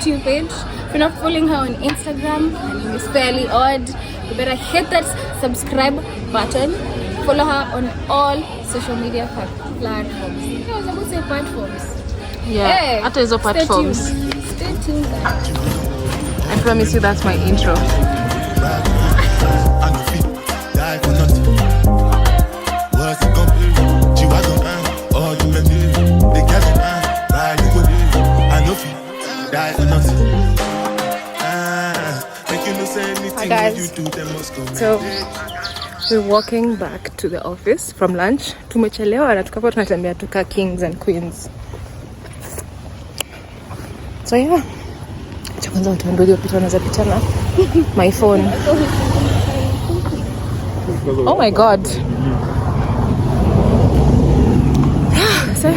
YouTube page. If you're not following her on Instagram, her name is fairly odd. You better hit that subscribe button. Follow her on all social media platforms. I was about to say platforms. Yeah, hey, after those platforms. Stay tuned. I promise you that's my intro. Hi guys, so we're walking back to the office from lunch. Tumechelewa na tukapo tunatembea tuka kings and queens. So yeah, kwanza utaambia hiyo picha unaweza picha na my phone. Oh my god. So,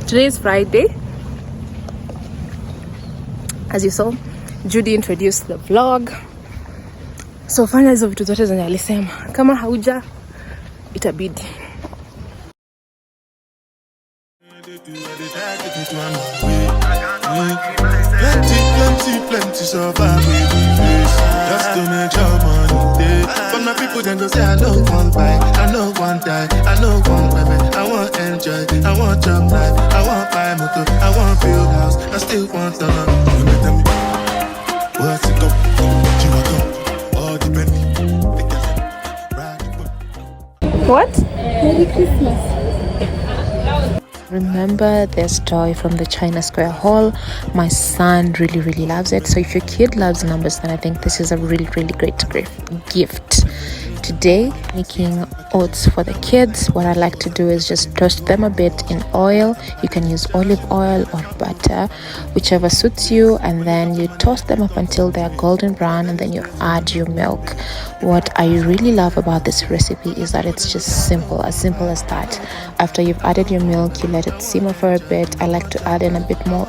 today is Friday. As you saw, Judy introduced the vlog. So fanya hizo vitu zote zenye alisema. Kama hauja itabidi. Plenty so far we face. Just to make your money day. From my people then go say I know one buy, I know one die, I know one women. I want enjoy, I want job life, I want buy motor, I want build house, I still want to love. What's it go? All depending. What? Merry Christmas. Remember this toy from the China Square Hall? My son really loves it. So if your kid loves numbers, then I think this is a really great gift. Today, making oats for the kids. What I like to do is just toast them a bit in oil. You can use olive oil or butter, whichever suits you, and then you toast them up until they're golden brown, and then you add your milk. What I really love about this recipe is that it's just simple as that. After you've added your milk, you let it simmer for a bit. I like to add in a bit more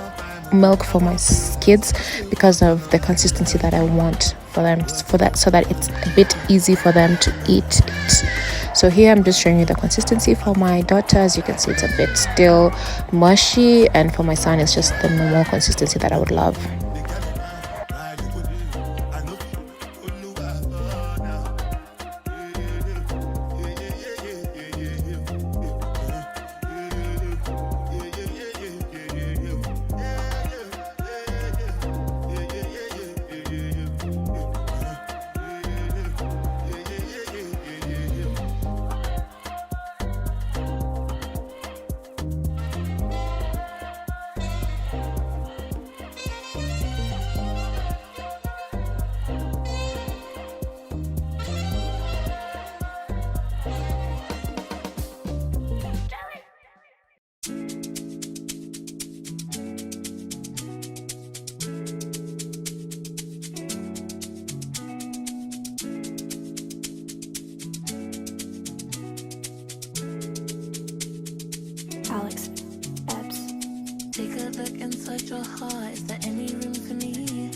milk for my kids because of the consistency that I want for them, so that it's a bit easy for them to eat it. So here I'm just showing you the consistency for my daughter. As you can see, it's a bit still mushy, and for my son it's just the normal consistency that I would love. Alex, Babs, take a look inside your heart. Is there any room for me?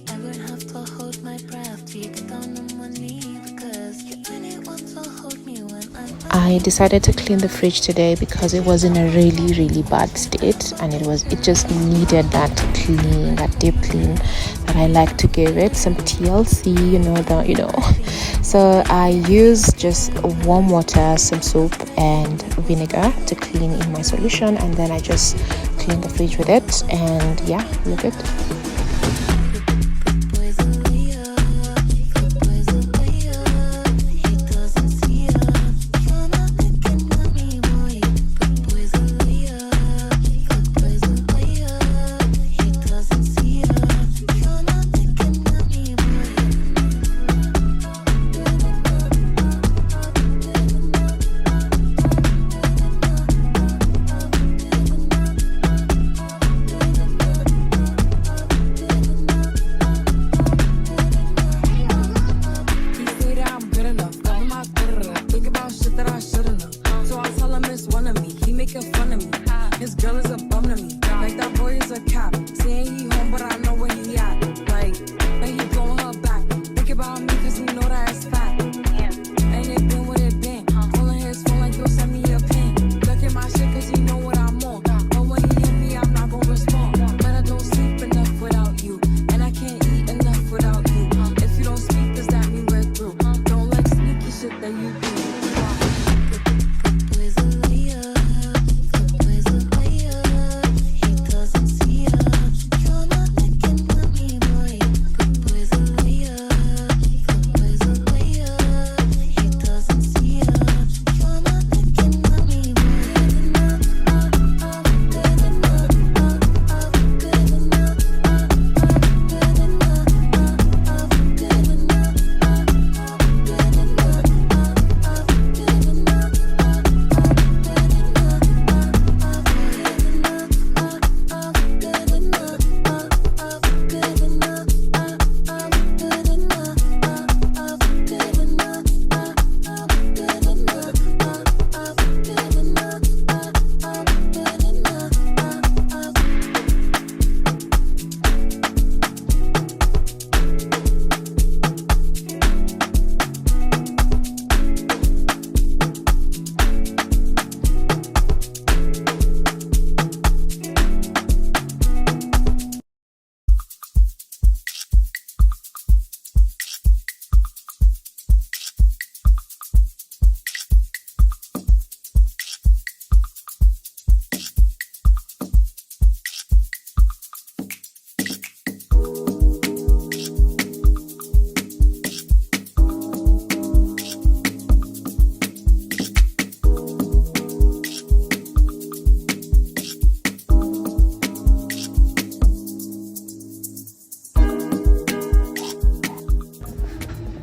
I won't have to hold my breath till you get down on one knee, because you only want to hold me when I decided to clean the fridge today because it was in a really bad state, and it just needed that clean, that deep clean that I like to give it. Some TLC, So I use just warm water, some soap and vinegar to clean in my solution, and then I just clean the fridge with it, and yeah, we're good.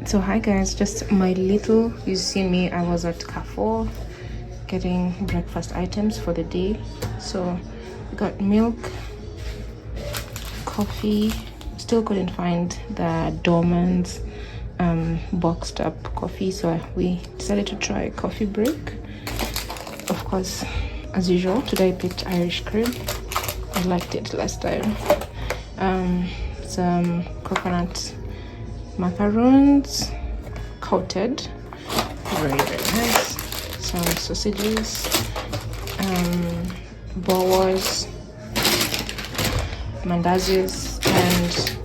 So hi guys, just my little, you see me, I was at Carrefour getting breakfast items for the day. So we got milk, coffee, still couldn't find the Dorman's boxed up coffee, so we decided to try a coffee break. Of course, as usual, today I picked Irish cream. I liked it last time. Some coconut macaroons, coated, very nice. Some sausages, bowls, mandazis, and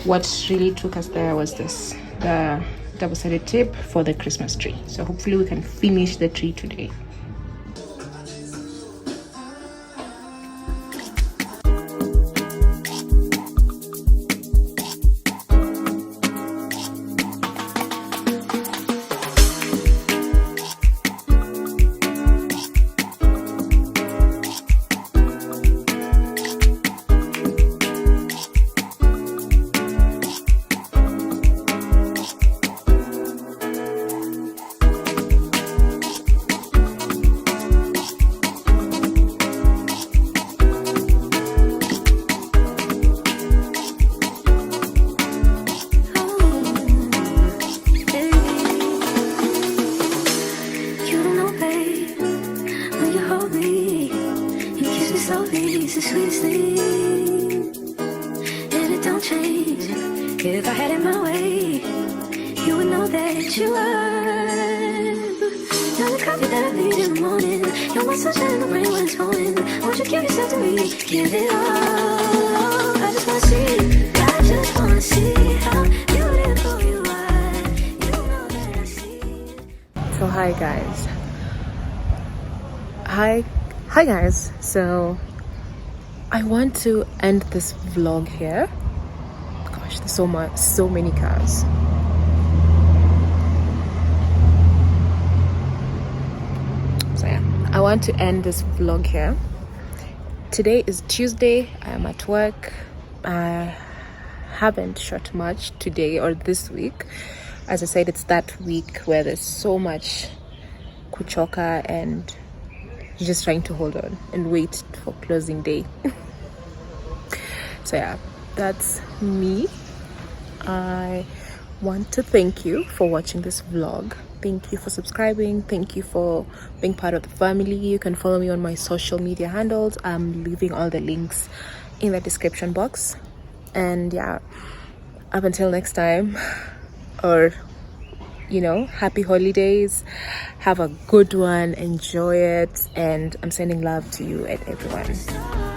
what really took us there was this, the double-sided tape for the Christmas tree. So hopefully we can finish the tree today. If I had it my way, you would know that you are. You're the coffee that I need in the morning. You're my sunshine in the rain when it's pouring. Won't you give yourself to me? Give it all. I just wanna see. I just wanna see how beautiful you are. You know that I see. So hi guys. Hi guys. So I want to end this vlog here. Gosh, there's so many cars. So yeah, I want to end this vlog here. Today is Tuesday. I am at work. I haven't shot much today or this week. As I said, it's that week where there's so much kuchoka and you're just trying to hold on and wait for closing day. So yeah, that's me. I want to thank you for watching this vlog. Thank you for subscribing. Thank you for being part of the family. You can follow me on my social media handles. I'm leaving all the links in the description box. And yeah, up until next time, or happy holidays. Have a good one. Enjoy it. And I'm sending love to you and everyone.